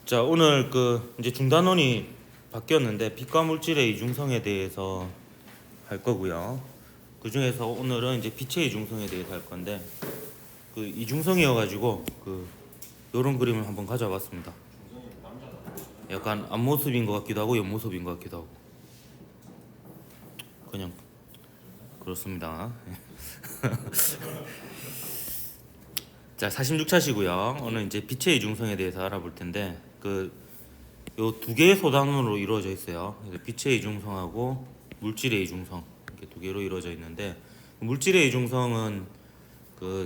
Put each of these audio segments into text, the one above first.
자, 오늘 이제 중단원이 바뀌었는데 빛과 물질의 이중성에 대해서 할 거고요. 그 중에서 오늘은 이제 빛의 이중성에 대해서 할 건데 이중성이어 가지고 요런 그림을 한번 가져와봤습니다. 약간 앞모습인 것 같기도 하고 옆모습인 것 같기도 하고 그냥 그렇습니다. 자, 46차시고요. 오늘 이제 빛의 이중성에 대해서 알아볼 텐데 요 두 개의 소단으로 이루어져 있어요. 그래서 빛의 이중성하고 물질의 이중성 이렇게 두 개로 이루어져 있는데 물질의 이중성은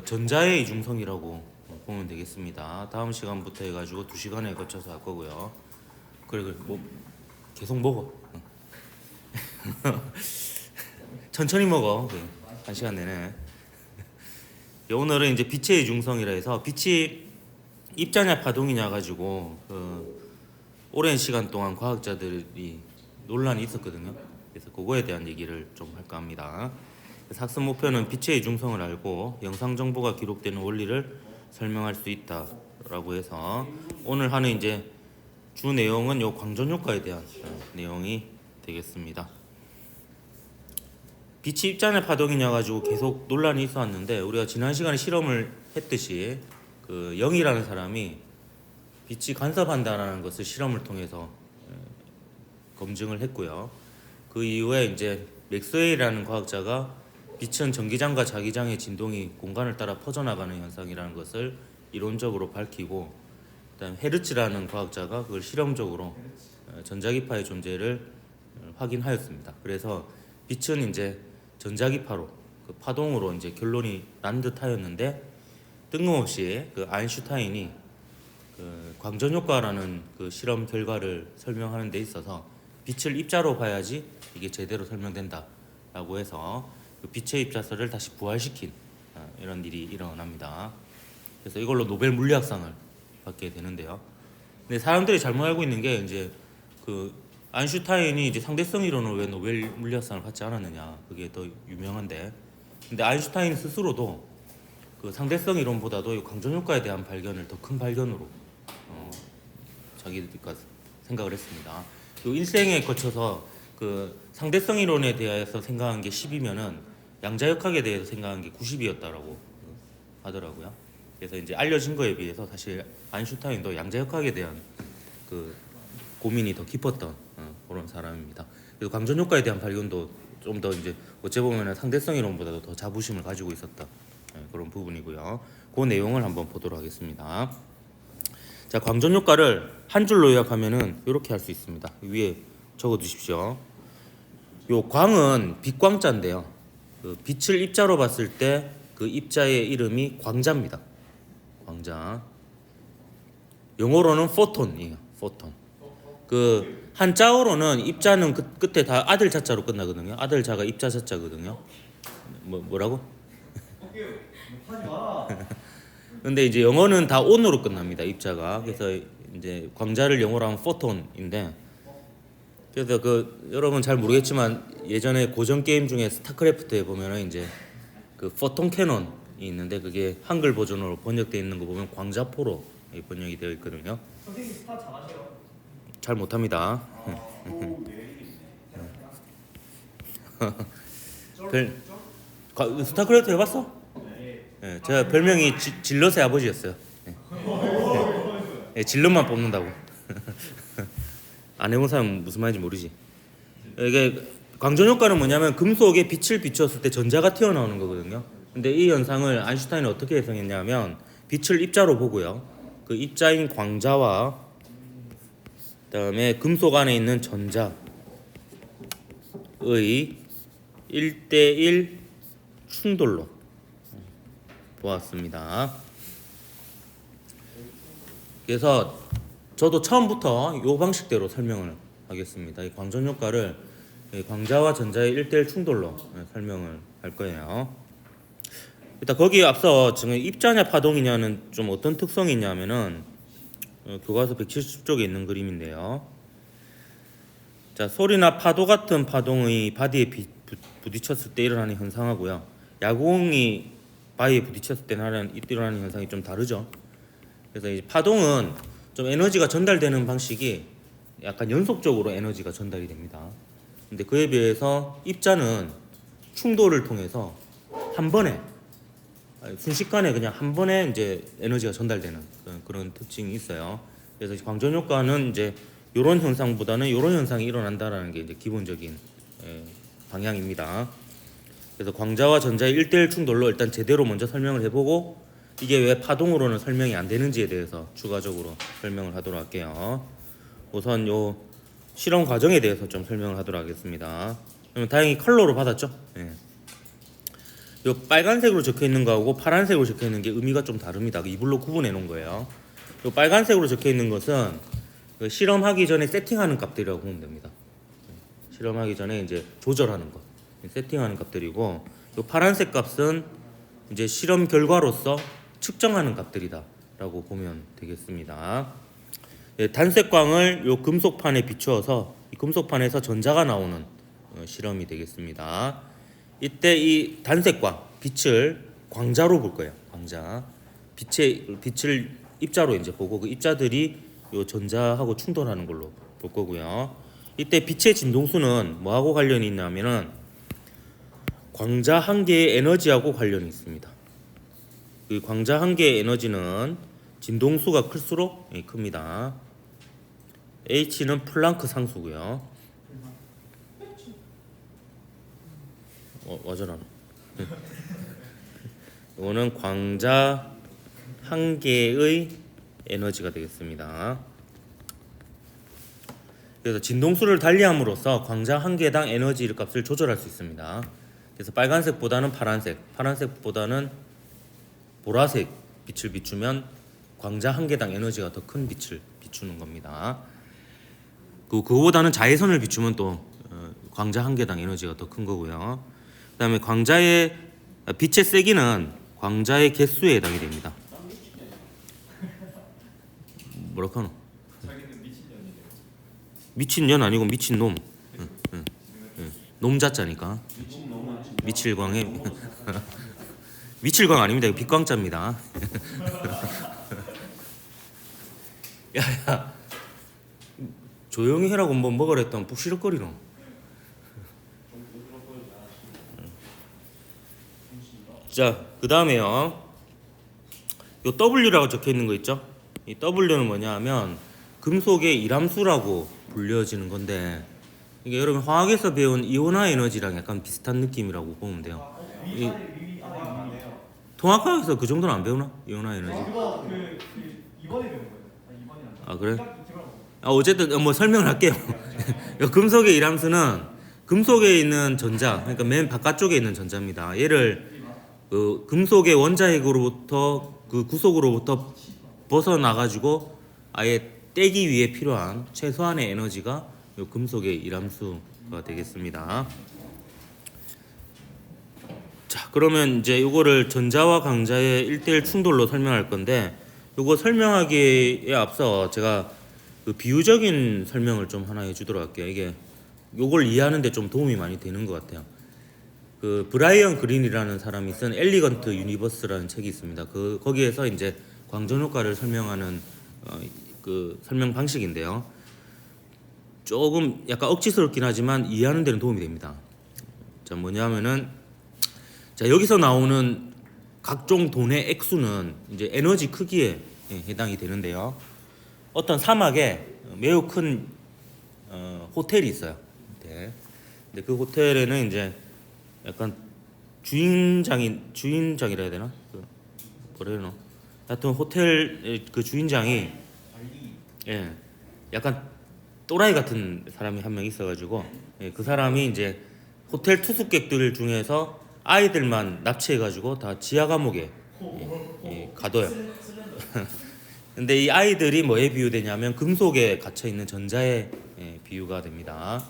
전자의 이중성이라고 보면 되겠습니다. 다음 시간부터 해가지고 2시간에 거쳐서 할 거고요. 그래 뭐 계속 먹어. 천천히 먹어. 1시간 내내. 오늘은 이제 빛의 이중성이라 해서 빛이 입자냐 파동이냐 가지고 오랜 시간 동안 과학자들이 논란이 있었거든요. 그래서 그거에 대한 얘기를 좀 할까 합니다. 그래서 학습 목표는 빛의 이중성을 알고 영상 정보가 기록되는 원리를 설명할 수 있다라고 해서 오늘 하는 이제 주 내용은 요 광전 효과에 대한 내용이 되겠습니다. 빛이 입자냐 파동이냐 가지고 계속 논란이 있었는데 우리가 지난 시간에 실험을 했듯이 영이라는 사람이 빛이 간섭한다라는 것을 실험을 통해서 검증을 했고요. 그 이후에 이제 맥스웰이라는 과학자가 빛은 전기장과 자기장의 진동이 공간을 따라 퍼져나가는 현상이라는 것을 이론적으로 밝히고, 그다음 헤르츠라는 과학자가 그걸 실험적으로 전자기파의 존재를 확인하였습니다. 그래서 빛은 이제 전자기파로 파동으로 이제 결론이 난 듯하였는데 뜬금없이 아인슈타인이 광전 효과라는 실험 결과를 설명하는 데 있어서 빛을 입자로 봐야지 이게 제대로 설명된다라고 해서 빛의 입자설을 다시 부활시킨 이런 일이 일어납니다. 그래서 이걸로 노벨 물리학상을 받게 되는데요. 근데 사람들이 잘못 알고 있는 게 이제 아인슈타인이 이제 상대성 이론으로 왜 노벨 물리학상을 받지 않았느냐, 그게 더 유명한데, 근데 아인슈타인 스스로도 상대성 이론보다도 이 광전 효과에 대한 발견을 더 큰 발견으로 자기가 생각을 했습니다. 일생에 거쳐서 상대성 이론에 대해서 생각한 게 10이면은 양자역학에 대해서 생각한 게 90이었다라고 하더라고요. 그래서 이제 알려진 거에 비해서 사실 아인슈타인도 양자역학에 대한 고민이 더 깊었던 그런 사람입니다. 그래서 광전 효과에 대한 발견도 좀 더 이제 어째 보면은 상대성 이론보다도 더 자부심을 가지고 있었다, 그런 부분이고요. 그 내용을 한번 보도록 하겠습니다. 자, 광전 효과를 한 줄로 요약하면은 이렇게 할 수 있습니다. 위에 적어 두십시오. 요 광은 빛광자인데요. 빛을 입자로 봤을 때 입자의 이름이 광자입니다. 광자. 영어로는 포톤이에요. 포톤. 한자어로는 입자는 끝에 다 아들 자자로 끝나거든요. 아들 자가 입자 자자거든요. 뭐라고? 하지 마. 근데 이제 영어는 다 on으로 끝납니다. 입자가. 그래서 이제 광자를 영어로 하면 포톤인데, 그래서 여러분 잘 모르겠지만 예전에 고전 게임 중에 스타크래프트에 보면은 이제 포톤 캐논이 있는데 그게 한글 버전으로 번역되어 있는 거 보면 광자포로 번역이 되어 있거든요. 선생님 스타 잘하세요. 잘 못합니다. 스타크래프트 해봤어? 네, 제가 별명이 질럿의 아버지였어요. 네, 질럿만 뽑는다고. 안 해본 사람은 무슨 말인지 모르지. 이게 광전 효과는 뭐냐면 금속에 빛을 비추었을 때 전자가 튀어나오는 거거든요. 근데 이 현상을 아인슈타인이 어떻게 해석했냐면 빛을 입자로 보고요. 그 입자인 광자와 그다음에 금속 안에 있는 전자의 1대1 충돌로 보았습니다. 그래서 저도 처음부터 이 방식대로 설명을 하겠습니다. 이 광전 효과를 광자와 전자의 1대1 충돌로 설명을 할 거예요. 일단 거기에 앞서 지금 입자냐 파동이냐는 좀 어떤 특성이 있냐면은 교과서 170쪽에 있는 그림인데요. 자, 소리나 파도 같은 파동의 바디에 부딪혔을 때 일어나는 현상하고요. 야구공이 바위에 부딪혔을 때 일어나는 현상이 좀 다르죠. 그래서 이 파동은 좀 에너지가 전달되는 방식이 약간 연속적으로 에너지가 전달이 됩니다. 근데 그에 비해서 입자는 충돌을 통해서 한 번에 순식간에 그냥 한 번에 이제 에너지가 전달되는 그런 특징이 있어요. 그래서 광전 효과는 이제 이런 현상보다는 이런 현상이 일어난다라는 게 이제 기본적인 방향입니다. 그래서 광자와 전자의 1대1 충돌로 일단 제대로 먼저 설명을 해보고 이게 왜 파동으로는 설명이 안 되는지에 대해서 추가적으로 설명을 하도록 할게요. 우선 요 실험 과정에 대해서 좀 설명을 하도록 하겠습니다. 그러면 다행히 컬러로 받았죠? 예. 요 빨간색으로 적혀 있는 거하고 파란색으로 적혀 있는 게 의미가 좀 다릅니다. 이불로 구분해 놓은 거예요. 요 빨간색으로 적혀 있는 것은 그 실험하기 전에 세팅하는 값들이라고 보면 됩니다. 실험하기 전에 이제 조절하는 것, 세팅하는 값들이고, 요 파란색 값은 이제 실험 결과로서 측정하는 값들이다라고 보면 되겠습니다. 단색광을 요 금속판에 비추어서 이 금속판에서 전자가 나오는 실험이 되겠습니다. 이때 이 단색광 빛을 광자로 볼 거예요. 광자 빛을 입자로 이제 보고 그 입자들이 요 전자하고 충돌하는 걸로 볼 거고요. 이때 빛의 진동수는 뭐하고 관련이 있냐면은 광자 한 개의 에너지하고 관련이 있습니다. 그 광자 한 개의 에너지는 진동수가 클수록 큽니다. H는 플랑크 상수고요. 와전하노. 이거는 광자 한 개의 에너지가 되겠습니다. 그래서 진동수를 달리함으로써 광자 한 개당 에너지 값을 조절할 수 있습니다. 그래서 빨간색보다는 파란색, 파란색보다는 보라색 빛을 비추면 광자 한 개당 에너지가 더 큰 빛을 비추는 겁니다. 그거보다는 자외선을 비추면 또 광자 한 개당 에너지가 더 큰 거고요. 그다음에 광자의 빛의 세기는 광자의 개수에 해당이 됩니다. 뭐라고 하노? 자기는 미친년이래요. 미친년 아니고 미친놈. 놈자자니까. 미칠광에 미칠광 아닙니다. 이거 빛광자입니다. 야야 조용히 해라고 뭐 먹으랬더니 푹시럭거리노. 자, 그 다음에요. 요 W라고 적혀 있는 거 있죠? 이 W는 뭐냐 하면 금속의 일함수라고 불려지는 건데, 이게 여러분 화학에서 배운 이온화 에너지랑 약간 비슷한 느낌이라고 보면 돼요. 이 통합과학에서 그 정도는 안 배우나? 이온화 에너지. 그거 이번에 배운 거예요. 이번이 아니라. 아 그래? 어쨌든 뭐 설명을 할게요. 요 금속의 일함수는 금속에 있는 전자, 그러니까 맨 바깥쪽에 있는 전자입니다. 얘를 그 금속의 원자핵으로부터 그 구속으로부터 벗어나 가지고 아예 떼기 위해 필요한 최소한의 에너지가 요 금속의 일함수가 되겠습니다. 자, 그러면 이제 요거를 전자와 강자의 1대1 충돌로 설명할 건데, 요거 설명하기에 앞서 제가 그 비유적인 설명을 좀 하나 해주도록 할게요. 이게 요걸 이해하는 데 좀 도움이 많이 되는 것 같아요. 그 브라이언 그린이라는 사람이 쓴 엘리건트 유니버스라는 책이 있습니다. 거기에서 이제 광전 효과를 설명하는 그 설명 방식인데요. 조금 약간 억지스럽긴 하지만 이해하는 데는 도움이 됩니다. 자, 뭐냐면은 자, 여기서 나오는 각종 돈의 액수는 이제 에너지 크기에 해당이 되는데요. 어떤 사막에 매우 큰 호텔이 있어요. 네. 근데 그 호텔에는 이제 약간 주인장이라 해야 되나? 뭐라 해야 되나? 하여튼 호텔 그 주인장이 약간 또라이 같은 사람이 한 명 있어가지고 그 사람이 이제 호텔 투숙객들 중에서 아이들만 납치해가지고 다 지하 감옥에 가둬요. 근데 이 아이들이 뭐에 비유되냐면 금속에 갇혀 있는 전자에 비유가 됩니다.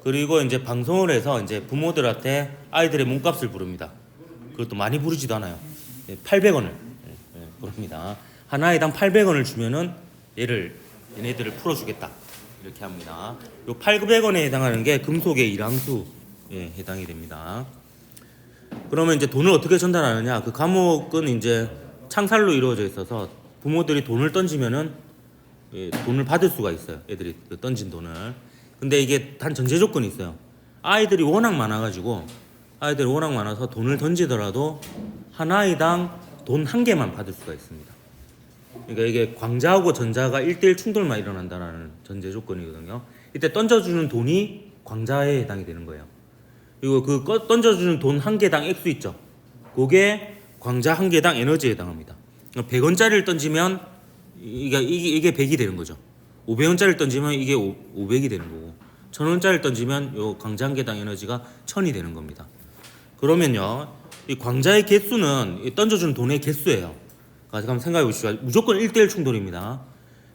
그리고 이제 방송을 해서 이제 부모들한테 아이들의 몸값을 부릅니다. 그것도 많이 부르지도 않아요. 800원을 부릅니다. 하나에당 800원을 주면은 얘네들을 풀어주겠다 이렇게 합니다. 요 800원에 해당하는 게 금속의 일함수에 해당이 됩니다. 그러면 이제 돈을 어떻게 전달하느냐? 그 감옥은 이제 창살로 이루어져 있어서 부모들이 돈을 던지면은 돈을 받을 수가 있어요. 애들이 그 던진 돈을. 근데 이게 단 전제 조건이 있어요. 아이들이 워낙 많아가지고 아이들이 워낙 많아서 돈을 던지더라도 한 아이당 돈 한 개만 받을 수가 있습니다. 그러니까 이게 광자하고 전자가 1대1 충돌만 일어난다는 전제 조건이거든요. 이때 던져주는 돈이 광자에 해당이 되는 거예요. 그리고 그 던져주는 돈 한 개당 액수 있죠. 그게 광자 한 개당 에너지에 해당합니다. 100원짜리를 던지면 이게 100이 되는 거죠. 500원짜리를 던지면 이게 500이 되는 거고 1000원짜리를 던지면 요 광자 한 개당 에너지가 1000이 되는 겁니다. 그러면요, 이 광자의 개수는 이 던져주는 돈의 개수예요. 그러니까 한번 생각해 보시죠. 무조건 1대1 충돌입니다.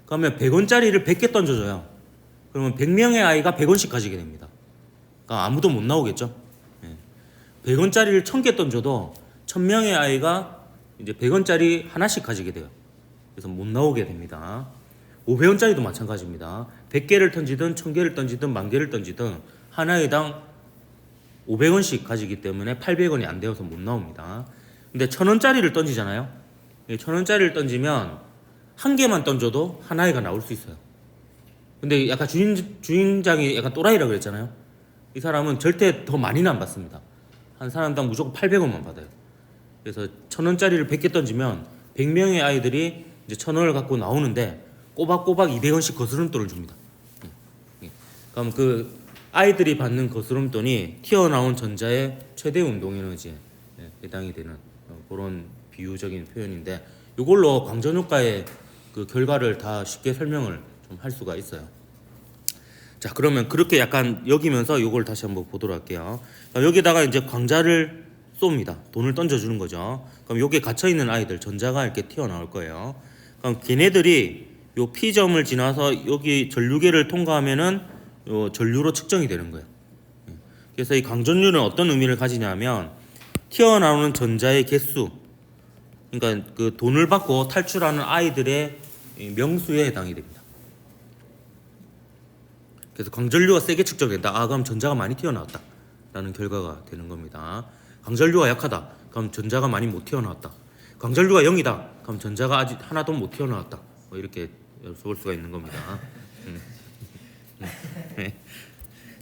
그러면 100원짜리를 100개 던져줘요. 그러면 100명의 아이가 100원씩 가지게 됩니다. 그러니까 아무도 못 나오겠죠. 100원짜리를 1000개 던져도 1000명의 아이가 이제 100원짜리 하나씩 가지게 돼요. 그래서 못 나오게 됩니다. 500원짜리도 마찬가지입니다. 100개를 던지든 1000개를 던지든 10,000개를 던지든 한 아이당 500원씩 가지기 때문에 800원이 안 되어서 못 나옵니다. 근데 1000원짜리를 던지잖아요. 1000원짜리를 던지면 한 개만 던져도 한 아이가 나올 수 있어요. 근데 약간 주인장이 약간 또라이라고 그랬잖아요. 이 사람은 절대 더 많이는 안 받습니다. 한 사람당 무조건 800원만 받아요. 그래서 1000원짜리를 100개 던지면 100명의 아이들이 이제 1000원을 갖고 나오는데 꼬박꼬박 200원씩 거스름돈을 줍니다. 그럼 그 아이들이 받는 거스름돈이 튀어나온 전자의 최대 운동 에너지에 해당이 되는 그런 비유적인 표현인데 이걸로 광전 효과의 그 결과를 다 쉽게 설명을 좀 할 수가 있어요. 자, 그러면 그렇게 약간 여기면서 이걸 다시 한번 보도록 할게요. 여기다가 이제 광자를 쏩니다. 돈을 던져주는 거죠. 그럼 여기에 갇혀 있는 아이들 전자가 이렇게 튀어나올 거예요. 그럼 걔네들이 요 P점을 지나서 여기 전류계를 통과하면은 요 전류로 측정이 되는 거예요. 그래서 이 광전류는 어떤 의미를 가지냐면 튀어나오는 전자의 개수, 그러니까 그 돈을 받고 탈출하는 아이들의 명수에 해당이 됩니다. 그래서 광전류가 세게 측정된다. 아, 그럼 전자가 많이 튀어나왔다 라는 결과가 되는 겁니다. 광전류가 약하다. 그럼 전자가 많이 못 튀어나왔다. 광전류가 0이다. 그럼 전자가 아직 하나도 못 튀어나왔다. 뭐 이렇게 볼 수가 있는 겁니다.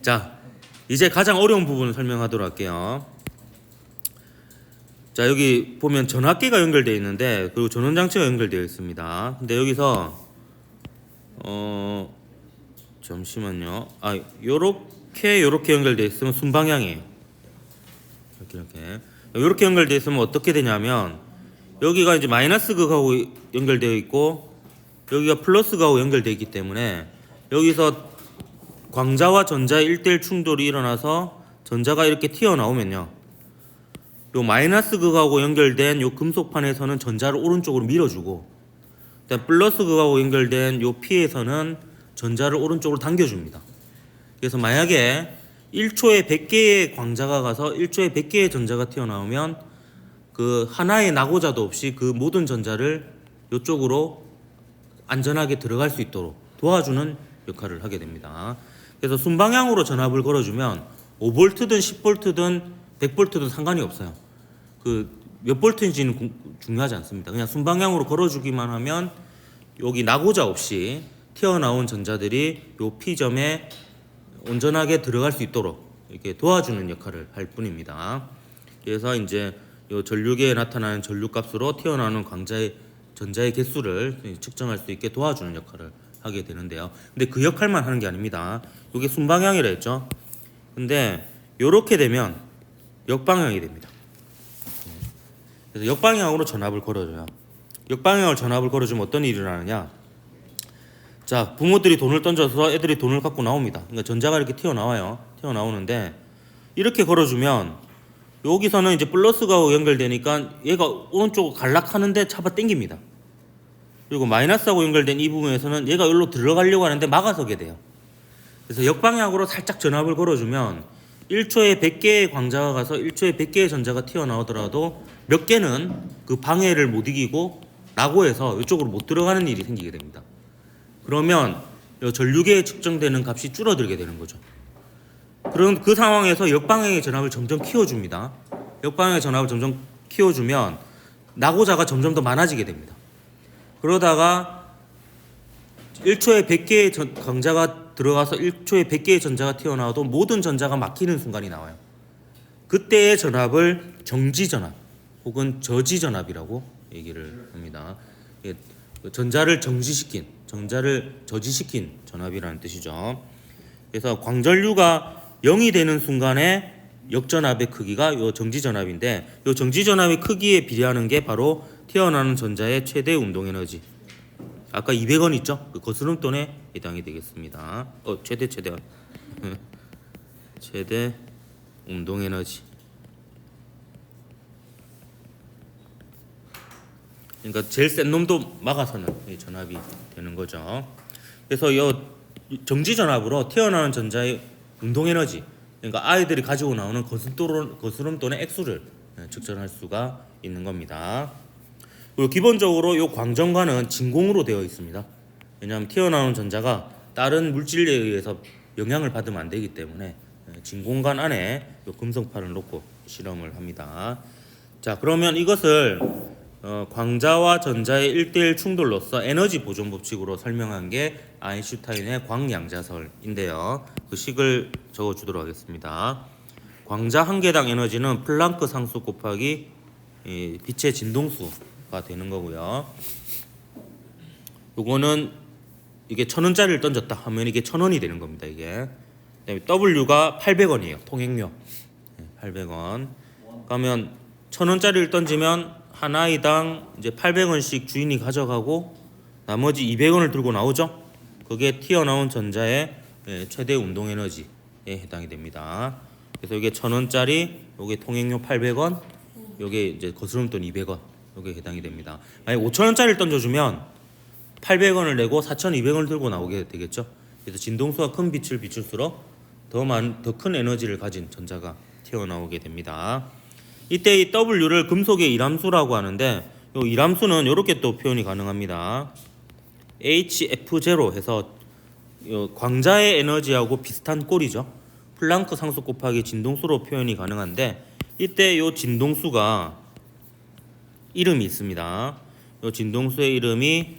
자, 이제 가장 어려운 부분을 설명하도록 할게요. 자, 여기 보면 전압기가 연결되어 있는데 그리고 전원장치가 연결되어 있습니다. 근데 여기서 잠시만요. 요렇게 연결되어 있으면 순방향이에요. 이렇게 연결되어 있으면 어떻게 되냐면 여기가 이제 마이너스 극하고 연결되어 있고 여기가 플러스 극하고 연결되어 있기 때문에 여기서 광자와 전자의 1대1 충돌이 일어나서 전자가 이렇게 튀어나오면요, 요 마이너스 극하고 연결된 요 금속판에서는 전자를 오른쪽으로 밀어주고 플러스 극하고 연결된 요 P에서는 전자를 오른쪽으로 당겨줍니다. 그래서 만약에 1초에 100개의 광자가 가서 1초에 100개의 전자가 튀어나오면 그 하나의 낙오자도 없이 그 모든 전자를 이쪽으로 안전하게 들어갈 수 있도록 도와주는 역할을 하게 됩니다. 그래서 순방향으로 전압을 걸어주면 5V든 10V든 100V든 상관이 없어요. 그 몇 볼트인지는 중요하지 않습니다. 그냥 순방향으로 걸어주기만 하면 여기 낙오자 없이 튀어나온 전자들이 요 P점에 온전하게 들어갈 수 있도록 이렇게 도와주는 역할을 할 뿐입니다. 그래서 이제 요 전류계에 나타나는 전류값으로 튀어나오는 전자의 개수를 측정할 수 있게 도와주는 역할을 하게 되는데요. 근데 그 역할만 하는 게 아닙니다. 이게 순방향이라 했죠. 근데 요렇게 되면 역방향이 됩니다. 그래서 역방향으로 전압을 걸어줘요. 역방향으로 전압을 걸어주면 어떤 일이 일어나느냐? 자, 부모들이 돈을 던져서 애들이 돈을 갖고 나옵니다. 그러니까 전자가 이렇게 튀어나와요. 튀어나오는데 이렇게 걸어주면 여기서는 이제 플러스가 연결되니까 얘가 오른쪽으로 갈락하는데 잡아 당깁니다. 그리고 마이너스하고 연결된 이 부분에서는 얘가 여기로 들어가려고 하는데 막아서게 돼요. 그래서 역방향으로 살짝 전압을 걸어주면 1초에 100개의 광자가 가서 1초에 100개의 전자가 튀어나오더라도 몇 개는 그 방해를 못 이기고 낙오해서 이쪽으로 못 들어가는 일이 생기게 됩니다. 그러면 전류계에 측정되는 값이 줄어들게 되는 거죠. 그런 그 상황에서 역방향의 전압을 점점 키워줍니다. 역방향의 전압을 점점 키워주면 낙오자가 점점 더 많아지게 됩니다. 그러다가 1초에 100개의 강자가 들어가서 1초에 100개의 전자가 튀어나와도 모든 전자가 막히는 순간이 나와요. 그때의 전압을 정지전압 혹은 저지전압이라고 얘기를 합니다. 전자를 정지시킨, 전자를 저지시킨 전압이라는 뜻이죠. 그래서 광전류가 0이 되는 순간에 역전압의 크기가 요 정지전압인데, 요 정지전압의 크기에 비례하는 게 바로 튀어나오는 전자의 최대 운동에너지. 아까 200원 있죠? 그 거스름돈에 해당이 되겠습니다. 최대 최대 운동에너지. 그러니까 제일 센 놈도 막아서는 전압이 되는 거죠. 그래서 이 정지전압으로 튀어나오는 전자의 운동에너지, 그러니까 아이들이 가지고 나오는 거스름돈의 액수를 측정할 수가 있는 겁니다. 그리고 기본적으로 이 광전관은 진공으로 되어 있습니다. 왜냐하면 튀어나오는 전자가 다른 물질에 의해서 영향을 받으면 안 되기 때문에 진공관 안에 이 금속판을 놓고 실험을 합니다. 자, 그러면 이것을 광자와 전자의 1대1 충돌로서 에너지 보존 법칙으로 설명한 게 아인슈타인의 광양자설인데요. 그 식을 적어주도록 하겠습니다. 광자 한 개당 에너지는 플랑크 상수 곱하기 빛의 진동수가 되는 거고요. 요거는 이게 1,000원짜리를 던졌다 하면 이게 1,000원이 되는 겁니다. 이게. 그다음에 W가 800원이에요. 통행료 800원. 그러면 1,000원짜리를 던지면 한 아이당 이제 800원씩 주인이 가져가고 나머지 200원을 들고 나오죠. 그게 튀어나온 전자의 최대 운동 에너지에 해당이 됩니다. 그래서 이게 1,000원짜리, 요게 통행료 800원, 요게 이제 거스름돈 200원, 요게 해당이 됩니다. 만약 5,000원짜리를 던져주면 800원을 내고 4,200원을 들고 나오게 되겠죠. 그래서 진동수가 큰 빛을 비출수록 더 큰 에너지를 가진 전자가 튀어나오게 됩니다. 이때 이 W를 금속의 이람수라고 하는데, 이 이람수는 이렇게 또 표현이 가능합니다. HF0 해서 광자의 에너지하고 비슷한 꼴이죠. 플랑크 상수 곱하기 진동수로 표현이 가능한데, 이때 이 진동수가 이름이 있습니다. 이 진동수의 이름이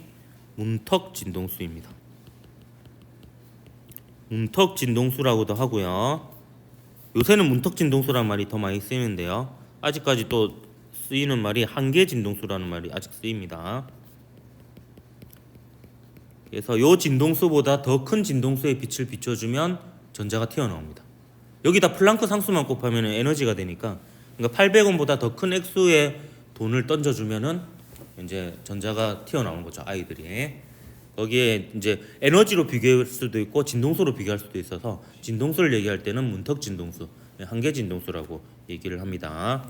문턱 진동수입니다. 문턱 진동수라고도 하고요. 요새는 문턱 진동수라는 말이 더 많이 쓰이는데요. 아직까지 또 쓰이는 말이 한계 진동수라는 말이 아직 쓰입니다. 그래서 요 진동수보다 더 큰 진동수의 빛을 비춰주면 전자가 튀어나옵니다. 여기다 플랑크 상수만 곱하면 에너지가 되니까, 그러니까 800원보다 더 큰 액수의 돈을 던져주면은 이제 전자가 튀어나오는 거죠. 아이들이. 거기에 이제 에너지로 비교할 수도 있고 진동수로 비교할 수도 있어서 진동수를 얘기할 때는 문턱 진동수, 한계 진동수라고 얘기를 합니다.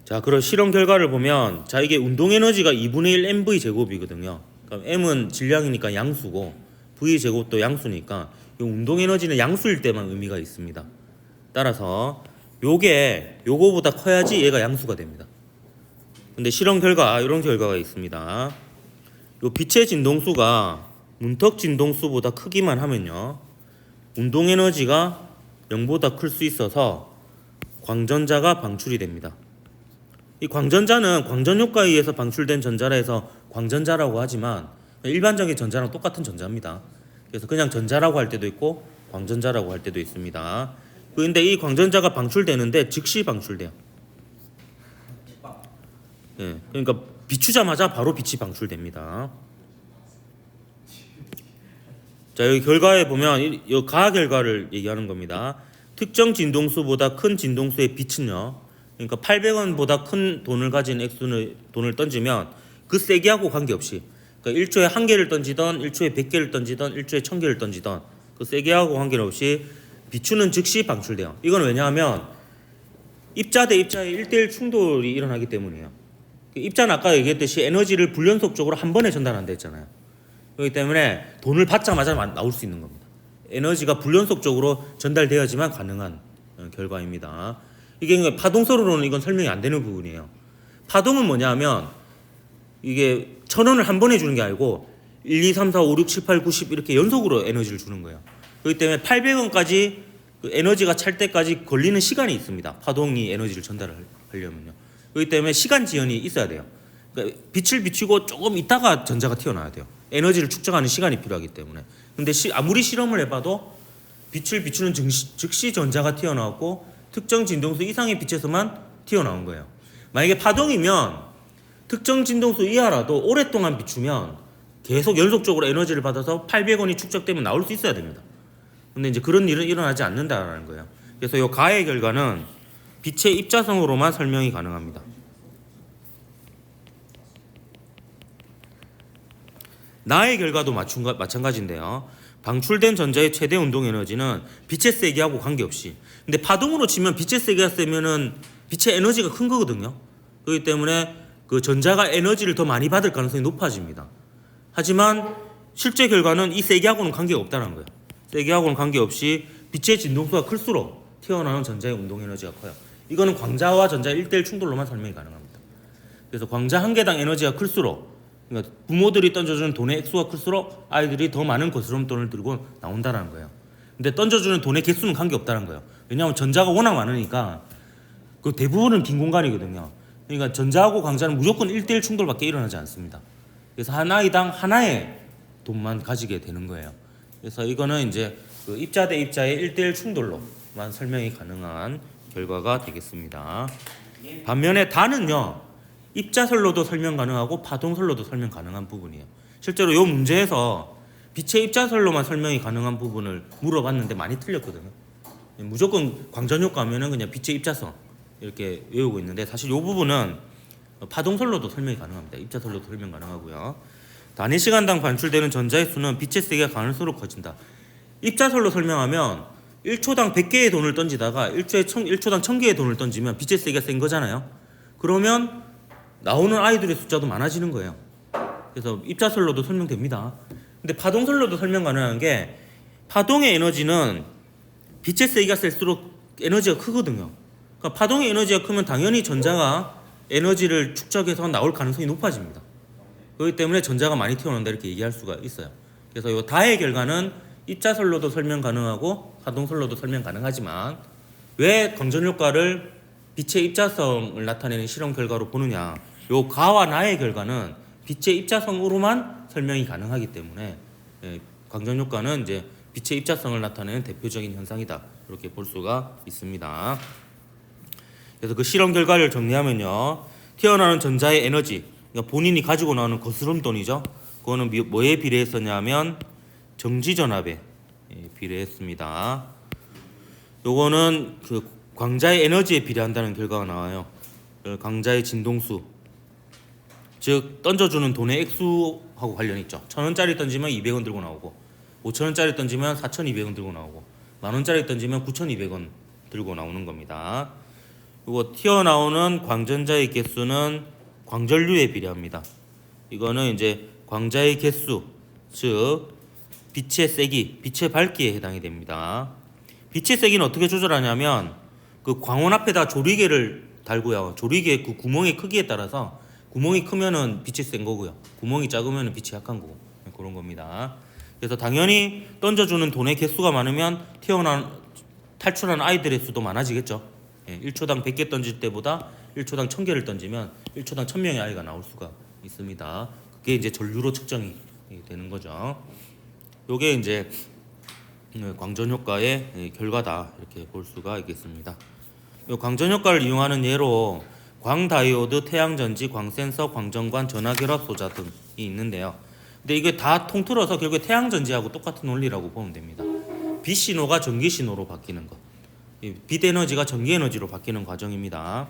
자, 그럼 실험 결과를 보면, 자, 이게 운동 에너지가 2분의 1 mv 제곱이거든요. 그럼 m은 질량이니까 양수고 v 제곱도 양수니까 이 운동 에너지는 양수일 때만 의미가 있습니다. 따라서 요거보다 커야지 얘가 양수가 됩니다. 근데 실험 결과 이런 결과가 있습니다. 요 빛의 진동수가 문턱 진동수보다 크기만 하면요, 운동 에너지가 0보다 클 수 있어서 광전자가 방출이 됩니다. 이 광전자는 광전 효과에 의해서 방출된 전자라 해서 광전자라고 하지만 일반적인 전자랑 똑같은 전자입니다. 그래서 그냥 전자라고 할 때도 있고 광전자라고 할 때도 있습니다. 그런데 이 광전자가 방출되는데 즉시 방출돼요. 그러니까 비추자마자 바로 빛이 방출됩니다. 자, 여기 결과에 보면 이 가하 결과를 얘기하는 겁니다. 특정 진동수보다 큰 진동수의 빛은요, 그러니까 800원보다 큰 돈을 가진 돈을 던지면 그 세기하고 관계없이, 그러니까 1초에 1개를 던지던 1초에 100개를 던지던 1초에 1000개를 던지던 그 세기하고 관계없이 비추는 즉시 방출돼요. 이건 왜냐하면 입자 대 입자의 1대1 충돌이 일어나기 때문이에요. 입자는 아까 얘기했듯이 에너지를 불연속적으로 한 번에 전달한다 했잖아요. 그렇기 때문에 돈을 받자마자 나올 수 있는 겁니다. 에너지가 불연속적으로 전달되어야지만 가능한 결과입니다. 이게 파동설로는 이건 설명이 안 되는 부분이에요. 파동은 뭐냐 하면 이게 1,000원을 한 번에 주는 게 아니고 1, 2, 3, 4, 5, 6, 7, 8, 9, 10 이렇게 연속으로 에너지를 주는 거예요. 그렇기 때문에 800원까지 에너지가 찰 때까지 걸리는 시간이 있습니다. 파동이 에너지를 전달하려면요. 그렇기 때문에 시간 지연이 있어야 돼요. 그러니까 빛을 비추고 조금 있다가 전자가 튀어나와야 돼요. 에너지를 축적하는 시간이 필요하기 때문에. 근데 아무리 실험을 해봐도 빛을 비추는 즉시 전자가 튀어나왔고 특정 진동수 이상의 빛에서만 튀어나온 거예요. 만약에 파동이면 특정 진동수 이하라도 오랫동안 비추면 계속 연속적으로 에너지를 받아서 800원이 축적되면 나올 수 있어야 됩니다. 근데 이제 그런 일은 일어나지 않는다라는 거예요. 그래서 이 가의 결과는 빛의 입자성으로만 설명이 가능합니다. 나의 결과도 마찬가지인데요. 방출된 전자의 최대 운동 에너지는 빛의 세기하고 관계없이, 근데 파동으로 치면 빛의 세기가 세면은 빛의 에너지가 큰 거거든요. 그렇기 때문에 그 전자가 에너지를 더 많이 받을 가능성이 높아집니다. 하지만 실제 결과는 이 세기하고는 관계가 없다는 거예요. 세기하고는 관계없이 빛의 진동수가 클수록 튀어나오는 전자의 운동 에너지가 커요. 이거는 광자와 전자의 1대1 충돌로만 설명이 가능합니다. 그래서 광자 한 개당 에너지가 클수록, 그러니까 부모들이 던져주는 돈의 액수가 클수록 아이들이 더 많은 거스름돈을 들고 나온다는 거예요. 근데 던져주는 돈의 개수는 관계없다는 거예요. 왜냐하면 전자가 워낙 많으니까 그 대부분은 빈 공간이거든요. 그러니까 전자하고 광자는 무조건 1대1 충돌밖에 일어나지 않습니다. 그래서 한 아이당 하나의 돈만 가지게 되는 거예요. 그래서 이거는 이제 그 입자 대 입자의 1대1 충돌로만 설명이 가능한 결과가 되겠습니다. 반면에 단은요, 입자설로도 설명 가능하고 파동설로도 설명 가능한 부분이에요. 실제로 이 문제에서 빛의 입자설로만 설명이 가능한 부분을 물어봤는데 많이 틀렸거든요. 무조건 광전효과 하면은 그냥 빛의 입자성 이렇게 외우고 있는데, 사실 이 부분은 파동설로도 설명이 가능합니다. 입자설로도 설명 가능하고요. 단위 시간당 반출되는 전자의 수는 빛의 세기가 가능수록 커진다. 입자설로 설명하면 1초당 100개의 돈을 던지다가 1초당 1000개의 돈을 던지면 빛의 세기가 센 거잖아요. 그러면 나오는 아이들의 숫자도 많아지는 거예요. 그래서 입자설로도 설명됩니다. 근데 파동설로도 설명 가능한 게, 파동의 에너지는 빛의 세기가 셀수록 에너지가 크거든요. 그러니까 파동의 에너지가 크면 당연히 전자가 에너지를 축적해서 나올 가능성이 높아집니다. 그렇기 때문에 전자가 많이 튀어나온다 이렇게 얘기할 수가 있어요. 그래서 이 다의 결과는 입자설로도 설명 가능하고 파동설로도 설명 가능하지만, 왜 광전효과를 빛의 입자성을 나타내는 실험 결과로 보느냐, 요 가와 나의 결과는 빛의 입자성으로만 설명이 가능하기 때문에 광전효과는 이제 빛의 입자성을 나타내는 대표적인 현상이다 이렇게 볼 수가 있습니다. 그래서 그 실험 결과를 정리하면요, 튀어나오는 전자의 에너지, 그러니까 본인이 가지고 나오는 거스름돈이죠. 그거는 뭐에 비례했었냐면 정지전압에 비례했습니다. 요거는 그 광자의 에너지에 비례한다는 결과가 나와요. 광자의 진동수, 즉 던져주는 돈의 액수하고 관련이 있죠. 1000원짜리 던지면 200원 들고 나오고, 5000원짜리 던지면 4200원 들고 나오고, 만원짜리 던지면 9200원 들고 나오는 겁니다. 그리고 튀어나오는 광전자의 개수는 광전류에 비례합니다. 이거는 이제 광자의 개수, 즉 빛의 세기, 빛의 밝기에 해당이 됩니다. 빛의 세기는 어떻게 조절하냐면, 그 광원 앞에다 조리개를 달고요. 조리개 그 구멍의 크기에 따라서 구멍이 크면은 빛이 센 거고요. 구멍이 작으면은 빛이 약한 거고, 그런 겁니다. 그래서 당연히 던져주는 돈의 개수가 많으면 탈출하는 아이들의 수도 많아지겠죠. 1초당 100개 던질 때보다 1초당 1000개를 던지면 1초당 1000명의 아이가 나올 수가 있습니다. 그게 이제 전류로 측정이 되는 거죠. 요게 이제 광전효과의 결과다 이렇게 볼 수가 있겠습니다. 요 광전효과를 이용하는 예로 광다이오드, 태양전지, 광센서, 광전관, 전화결합 소자 등이 있는데요. 근데 이게 다 통틀어서 결국에 태양전지하고 똑같은 원리라고 보면 됩니다. 빛 신호가 전기 신호로 바뀌는 것, 빛 에너지가 전기 에너지로 바뀌는 과정입니다.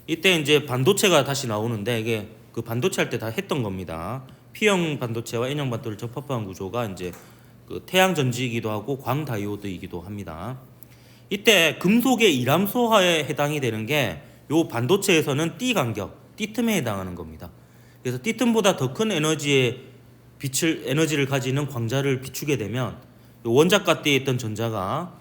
이때 이제 반도체가 다시 나오는데, 이게 그 반도체 할 때 다 했던 겁니다. P형 반도체와 N형 반도체를 접합한 구조가 이제 그 태양전지이기도 하고 광다이오드이기도 합니다. 이때 금속의 이람소화에 해당이 되는 게, 요 반도체에서는 띠 간격, 띠틈에 해당하는 겁니다. 그래서 띠틈보다 더 큰 에너지를 가지는 광자를 비추게 되면, 요 원자가대에 있던 전자가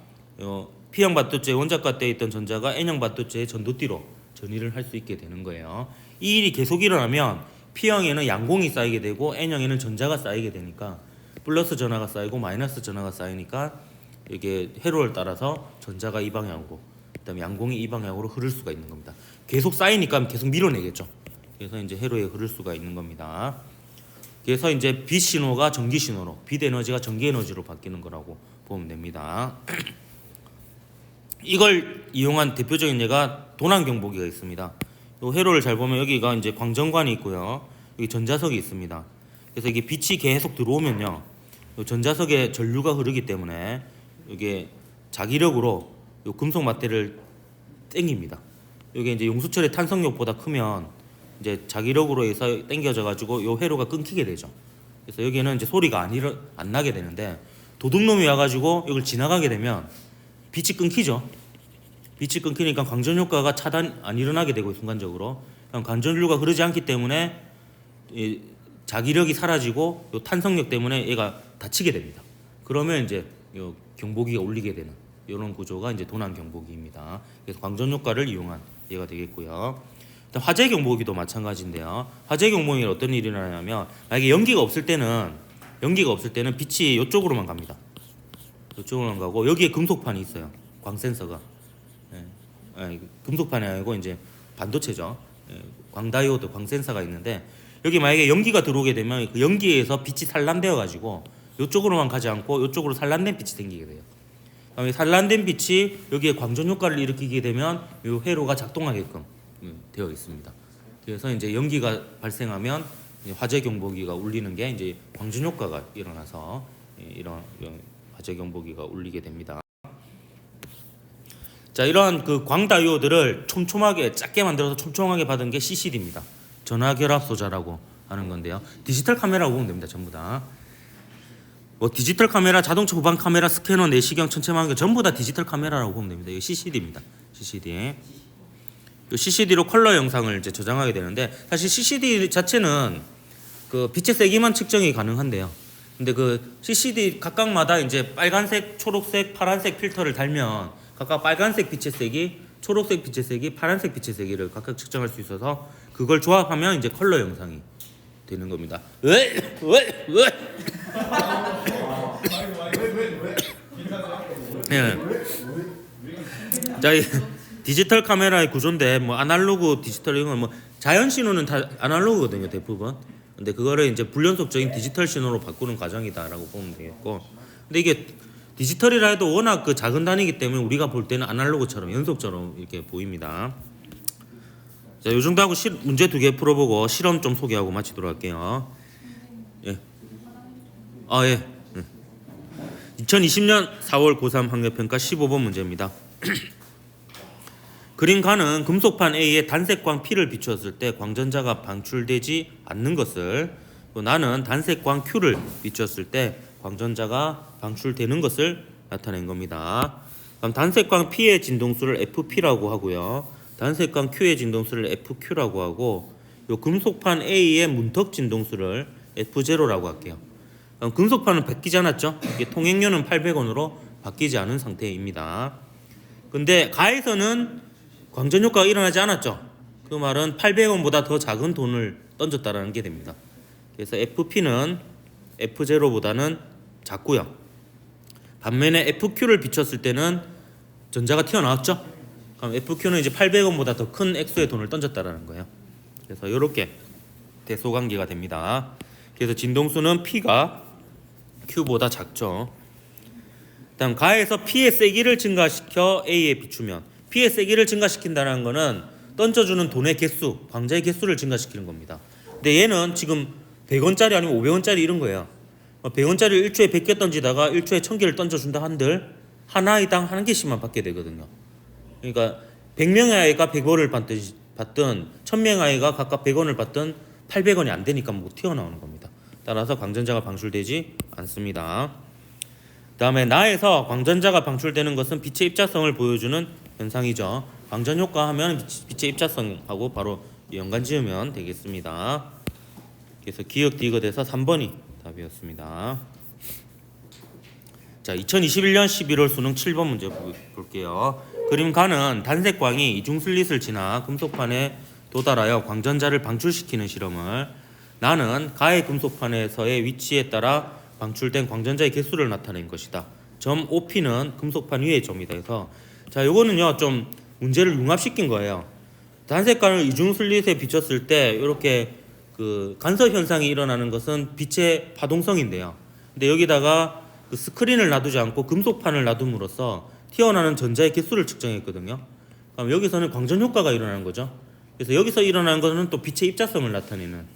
P형 반도체 원자가대에 있던 전자가 N형 반도체의 전도띠로 전이를 할 수 있게 되는 거예요. 이 일이 계속 일어나면 P형에는 양공이 쌓이게 되고 N형에는 전자가 쌓이게 되니까 플러스 전하가 쌓이고 마이너스 전하가 쌓이니까 이게 회로를 따라서 전자가 이 방향으로, 그다음에 양공이 이 방향으로 흐를 수가 있는 겁니다. 계속 쌓이니까 계속 밀어내겠죠. 그래서 이제 회로에 흐를 수가 있는 겁니다. 그래서 이제 빛 신호가 전기 신호로, 빛 에너지가 전기 에너지로 바뀌는 거라고 보면 됩니다. 이걸 이용한 대표적인 예가 도난경보기가 있습니다. 이 회로를 잘 보면 여기가 이제 광전관이 있고요. 여기 전자석이 있습니다. 그래서 이게 빛이 계속 들어오면요, 이 전자석에 전류가 흐르기 때문에 이게 자기력으로 이 금속 마대를 당깁니다. 이게 이제 용수철의 탄성력보다 크면 이제 자기력으로 해서 당겨져 가지고 이 회로가 끊기게 되죠. 그래서 여기는 이제 소리가 안 나게 되는데, 도둑놈이 와가지고 이걸 지나가게 되면 빛이 끊기죠. 빛이 끊기니까 광전 효과가 차단 안 일어나게 되고, 순간적으로 관전류가 흐르지 않기 때문에 이 자기력이 사라지고 요 탄성력 때문에 얘가 다치게 됩니다. 그러면 이제 요 경보기가 울리게 되는 이런 구조가 이제 도난 경보기입니다. 그래서 광전 효과를 이용한 예가 되겠고요. 화재 경보기도 마찬가지인데요. 화재 경보기는 어떤 일이 일어나냐면, 만약에 연기가 없을 때는 빛이 이쪽으로만 갑니다. 이쪽으로만 가고, 여기에 금속판이 있어요. 광 센서가. 금속판이 아니고 이제 반도체죠. 광다이오드, 광 센서가 있는데, 여기 만약에 연기가 들어오게 되면 그 연기에서 빛이 산란되어 가지고 이쪽으로만 가지 않고 이쪽으로 산란된 빛이 생기게 돼요. 그다음에 산란된 빛이 여기에 광전 효과를 일으키게 되면 이 회로가 작동하게끔 되어 있습니다. 그래서 이제 연기가 발생하면 화재 경보기가 울리는 게 이제 광전 효과가 일어나서 이런 화재 경보기가 울리게 됩니다. 자, 이러한 그 광다이오드를 촘촘하게 작게 만들어서 촘촘하게 받은 게 CCD입니다. 전화결합소자라고 하는 건데요. 디지털 카메라고 보면 됩니다. 전부 다. 뭐 디지털 카메라, 자동차 후방 카메라, 스캐너, 내시경, 천체망경 전부 다 디지털 카메라라고 보면 됩니다. 이거 CCD입니다. CCD. 이 CCD로 컬러 영상을 이제 저장하게 되는데, 사실 CCD 자체는 그 빛의 세기만 측정이 가능한데요. 근데 그 CCD 각각마다 이제 빨간색, 초록색, 파란색 필터를 달면 각각 빨간색 빛의 세기, 초록색 빛의 세기, 파란색 빛의 세기를 각각 측정할 수 있어서 그걸 조합하면 이제 컬러 영상이 되는 겁니다. 왜? 예. 자, 이 디지털 카메라의 구조인데, 뭐 아날로그, 디지털 이런 건 뭐 자연 신호는 다 아날로그거든요, 대부분. 근데 그거를 이제 불연속적인 디지털 신호로 바꾸는 과정이다라고 보면 되겠고, 근데 이게 디지털이라 해도 워낙 그 작은 단위이기 때문에 우리가 볼 때는 아날로그처럼 연속처럼 이렇게 보입니다. 자, 요 정도 하고 문제 2개 풀어보고 실험 좀 소개하고 마치도록 할게요. 예. 예. 2020년 4월 고3 학력평가 15번 문제입니다. 그림가는 금속판 A에 단색광 P를 비추었을 때 광전자가 방출되지 않는 것을, 나는 단색광 Q를 비추었을 때 광전자가 방출되는 것을 나타낸 겁니다. 그럼 단색광 P의 진동수를 FP라고 하고요. 단색광 Q의 진동수를 FQ라고 하고, 요 금속판 A의 문턱 진동수를 F0라고 할게요. 그럼 금속판은 바뀌지 않았죠? 이게 통행료는 800원으로 바뀌지 않은 상태입니다. 근데 가에서는 광전 효과가 일어나지 않았죠? 그 말은 800원보다 더 작은 돈을 던졌다라는 게 됩니다. 그래서 FP는 F0보다는 작고요. 반면에 FQ를 비췄을 때는 전자가 튀어나왔죠? 그럼 FQ는 이제 800원보다 더 큰 액수의 돈을 던졌다라는 거예요. 그래서 이렇게 대소관계가 됩니다. 그래서 진동수는 P가 Q보다 작죠. 다음 가에서 P의 세기를 증가시켜 A에 비추면, P의 세기를 증가시킨다는 거는 던져주는 돈의 개수, 광자의 개수를 증가시키는 겁니다. 근데 얘는 지금 100원짜리 아니면 500원짜리 이런 거예요. 100원짜리를 1초에 100개 던지다가 1초에 1000개를 던져준다 한들 하나당 한 개씩만 받게 되거든요. 그러니까 100명의 아이가 100원을 받든 1000명의 아이가 각각 100원을 받든 800원이 안 되니까 못 튀어나오는 겁니다. 따라서 광전자가 방출되지 않습니다. 다음에 나에서 광전자가 방출되는 것은 빛의 입자성을 보여주는 현상이죠. 광전 효과 하면 빛의 입자성하고 바로 연관 지으면 되겠습니다. 그래서 기억 디귿에서 3번이 답이었습니다. 자, 2021년 11월 수능 7번 문제 볼게요. 그림 가는 단색광이 이중슬릿을 지나 금속판에 도달하여 광전자를 방출시키는 실험을, 나는 가의 금속판에서의 위치에 따라 방출된 광전자의 개수를 나타낸 것이다. 점 OP는 금속판 위의 점이다 해서, 자, 요거는요 좀 문제를 융합시킨 거예요. 단색광을 이중슬릿에 비췄을 때 이렇게 그 간섭 현상이 일어나는 것은 빛의 파동성인데요. 근데 여기다가 그 스크린을 놔두지 않고 금속판을 놔둠으로써 튀어나오는 전자의 개수를 측정했거든요. 그럼 여기서는 광전 효과가 일어나는 거죠. 그래서 여기서 일어나는 것은 또 빛의 입자성을 나타내는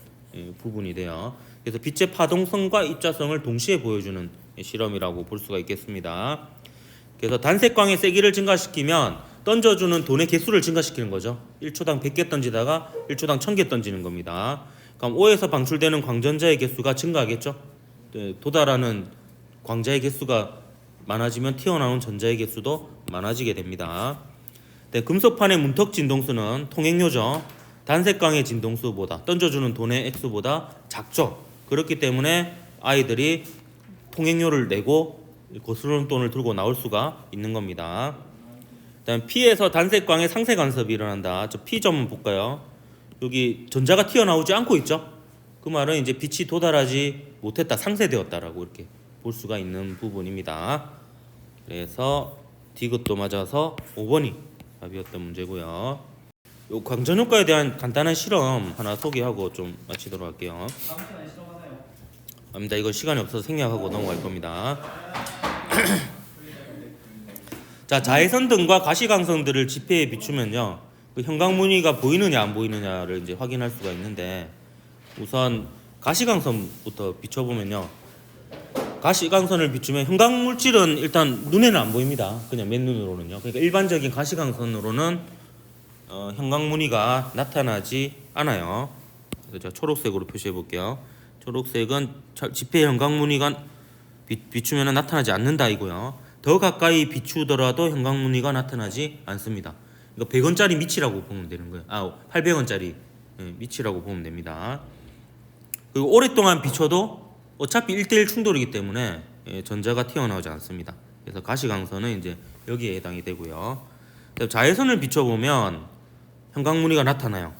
부분이 돼요. 그래서 빛의 파동성과 입자성을 동시에 보여주는 실험이라고 볼 수가 있겠습니다. 그래서 단색광의 세기를 증가시키면 던져주는 돈의 개수를 증가시키는 거죠. 1초당 100개 던지다가 1초당 1000개 던지는 겁니다. 그럼 O에서 방출되는 광전자의 개수가 증가하겠죠. 도달하는 광자의 개수가 많아지면 튀어나오는 전자의 개수도 많아지게 됩니다. 금속판의 문턱 진동수는 통행료죠. 단색광의 진동수보다 던져주는 돈의 액수보다 작죠. 그렇기 때문에 아이들이 통행료를 내고 거스르는 돈을 들고 나올 수가 있는 겁니다. 그다음 P에서 단색광의 상세 간섭이 일어난다. 저 P 좀 볼까요? 여기 전자가 튀어나오지 않고 있죠. 그 말은 이제 빛이 도달하지 못했다, 상쇄되었다라고 이렇게 볼 수가 있는 부분입니다. 그래서 D것도 맞아서 5번이 답이었던 문제고요. 요 광전 효과에 대한 간단한 실험 하나 소개하고 좀 마치도록 할게요. 다음 시간에 실험하나요? 아닙니다. 이거 시간이 없어서 생략하고 넘어갈 겁니다. 자, 자외선 등과 가시광선들을 지폐에 비추면요, 그 형광무늬가 보이느냐 안 보이느냐를 이제 확인할 수가 있는데, 우선 가시광선부터 비춰보면요, 가시광선을 비추면 형광물질은 일단 눈에는 안 보입니다. 그냥 맨눈으로는요. 그러니까 일반적인 가시광선으로는 형광무늬가 나타나지 않아요. 그래서 제가 초록색으로 표시해 볼게요. 초록색은 지폐 형광무늬가 비추면 나타나지 않는다 이고요. 더 가까이 비추더라도 형광무늬가 나타나지 않습니다. 이거 100원짜리 미치라고 보면 되는 거예요. 800원짜리 미치라고 보면 됩니다. 그리고 오랫동안 비춰도 어차피 1대1 충돌이기 때문에 전자가 튀어나오지 않습니다. 그래서 가시광선은 이제 여기에 해당이 되고요. 자외선을 비춰보면 형광무늬가 나타나요.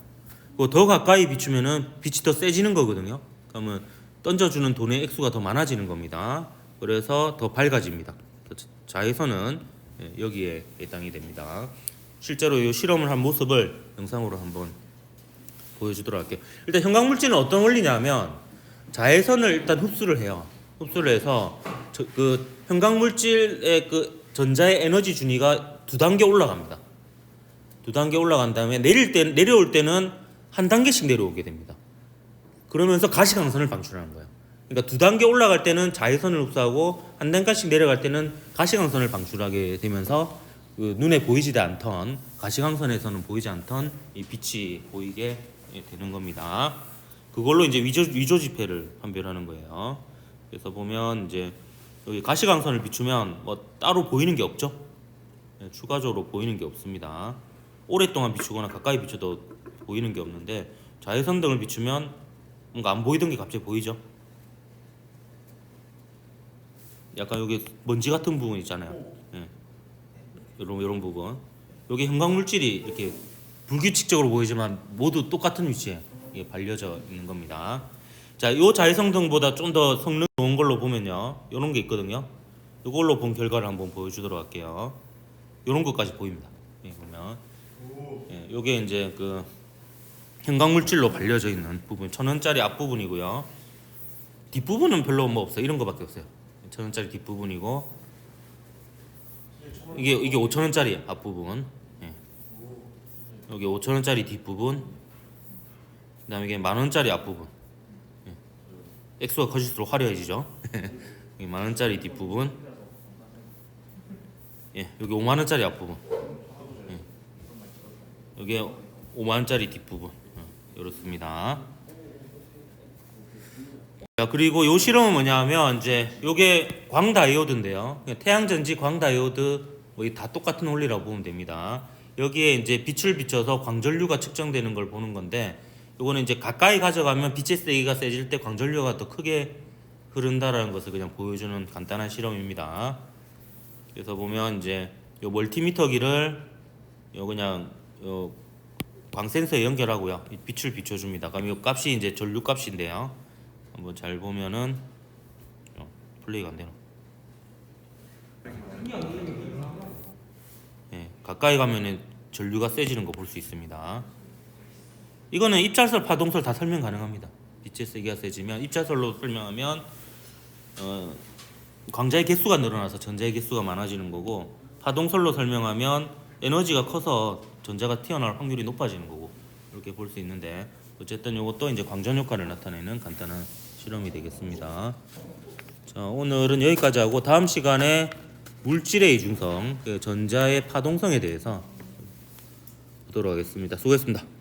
그리고 더 가까이 비추면은 빛이 더 세지는 거거든요. 그러면 던져주는 돈의 액수가 더 많아지는 겁니다. 그래서 더 밝아집니다. 자외선은 여기에 해당이 됩니다. 실제로 이 실험을 한 모습을 영상으로 한번 보여주도록 할게요. 일단 형광물질은 어떤 원리냐면 자외선을 일단 흡수를 해요. 흡수를 해서 그 형광물질의 그 전자의 에너지 준위가 2단계 올라갑니다. 2단계 올라간 다음에 내려올 때는 한 단계씩 내려오게 됩니다. 그러면서 가시광선을 방출하는 거예요. 그러니까 2단계 올라갈 때는 자외선을 흡수하고 한 단계씩 내려갈 때는 가시광선을 방출하게 되면서 그 눈에 보이지 않던, 가시광선에서는 보이지 않던 이 빛이 보이게 되는 겁니다. 그걸로 이제 위조 지폐를 판별하는 거예요. 그래서 보면 이제 여기 가시광선을 비추면 뭐 따로 보이는 게 없죠. 추가적으로 보이는 게 없습니다. 오랫동안 비추거나 가까이 비춰도 보이는 게 없는데, 자외선 등을 비추면 뭔가 안 보이던 게 갑자기 보이죠. 약간 여기 먼지 같은 부분 있잖아요. 이런 부분. 여기 형광물질이 이렇게 불규칙적으로 보이지만 모두 똑같은 위치에 발려져 있는 겁니다. 자, 요 자외선 등보다 좀 더 성능 좋은 걸로 보면요, 이런 게 있거든요. 이걸로 본 결과를 한번 보여주도록 할게요. 이런 것까지 보입니다. 보면 요게 이제 그 형광물질로 발려져 있는 부분, 1000원짜리 앞부분이고요. 뒷부분은 별로 뭐 없어요. 이런 거밖에 없어요. 1000원짜리 뒷부분이고, 이게 5000원짜리 앞부분, 여기 5000원짜리 뒷부분, 그 다음에 이게 10,000원짜리 앞부분. 액수가 커질수록 화려해지죠. 여기 10,000원짜리 뒷부분, 여기 50,000원짜리 앞부분, 여기 50,000원짜리 뒷부분, 이렇습니다. 자, 그리고 요 실험은 뭐냐면 이제 요게 광다이오드인데요. 태양전지 광다이오드 뭐 다 똑같은 원리라고 보면 됩니다. 여기에 이제 빛을 비춰서 광전류가 측정되는 걸 보는 건데, 요거는 이제 가까이 가져가면 빛의 세기가 세질 때 광전류가 더 크게 흐른다라는 것을 그냥 보여주는 간단한 실험입니다. 그래서 보면 이제 요 멀티미터기를 요 그냥 요 광센서에 연결하고요, 빛을 비춰줍니다. 그럼 이 값이 이제 전류 값인데요. 한번 잘 보면은 플레이가 안 되나? 가까이 가면은 전류가 세지는 거 볼 수 있습니다. 이거는 입자설, 파동설 다 설명 가능합니다. 빛의 세기가 세지면 입자설로 설명하면 광자의 개수가 늘어나서 전자의 개수가 많아지는 거고, 파동설로 설명하면 에너지가 커서 전자가 튀어나올 확률이 높아지는 거고, 이렇게 볼 수 있는데, 어쨌든 이것도 이제 광전 효과를 나타내는 간단한 실험이 되겠습니다. 자, 오늘은 여기까지 하고 다음 시간에 물질의 이중성, 그 전자의 파동성에 대해서 보도록 하겠습니다. 수고했습니다.